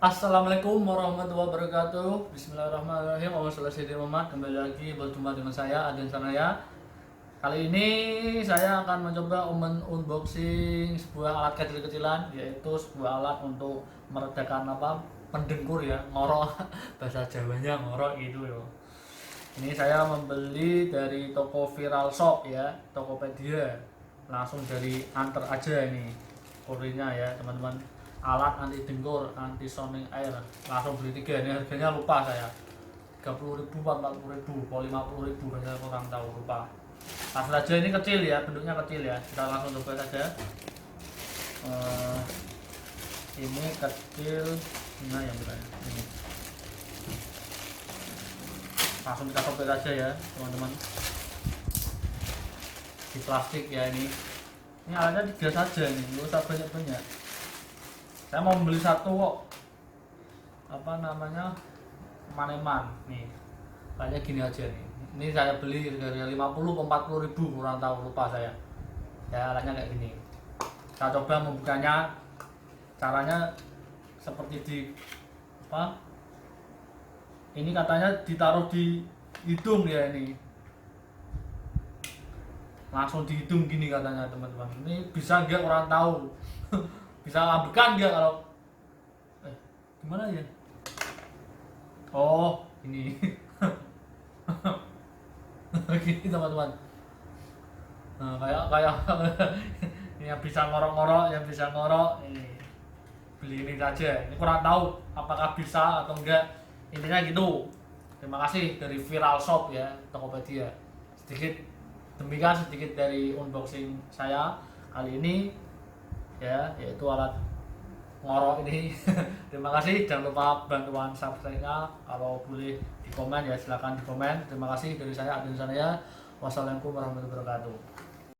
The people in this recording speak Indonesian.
Assalamualaikum warahmatullahi wabarakatuh. Bismillahirrahmanirrahim. Kembali lagi berjumpa dengan saya Adin Sanaya. Kali ini saya akan mencoba unboxing sebuah alat kecil-kecilan, yaitu sebuah alat untuk meredakan pendengkur ya, ngorok. Bahasa Jawanya ngorok gitu ya. Ini saya membeli dari toko Viral Shop ya, Tokopedia. Langsung dari antar aja ini kodenya ya teman-teman. Alat anti dengkur, anti sounding air, langsung beli 3. Ini harganya lupa saya, 30.000, 40.000, 50.000, saya kurang tahu, lupa. Langsung aja, ini kecil ya, bentuknya kecil ya, kita langsung coba saja. Ini kecil, mana yang berani ini, langsung kita coba saja ya teman-teman. Di plastik ya ini alatnya 3 saja, ini nggak usah banyak-banyak. Saya mau membeli satu kok, maneman nih, kayak gini aja nih. Ini saya beli dari 50 ke 40.000, kurang tahu, lupa saya ya. Alatnya kayak gini, kita coba membukanya. Caranya seperti di ini katanya ditaruh di hidung ya, ini langsung di hidung gini katanya teman-teman. Ini bisa nggak, kurang tahu. Bisa ambekan nggak kalau gimana ya? Oh ini gini teman-teman. Nah, kayak ini yang bisa ngorok-ngorok, yang bisa ngorok ini, beli ini saja. Ini kurang tahu apakah bisa atau enggak, intinya gitu. Terima kasih dari Viral Shop ya, Tokopedia. Demikian sedikit dari unboxing saya kali ini ya, yaitu alat ngorok ini. Terima kasih, jangan lupa bantuan subscribe-nya, kalau boleh di komen ya, silahkan di komen. Terima kasih dari saya Adin Sanaya. Wassalamualaikum warahmatullahi wabarakatuh.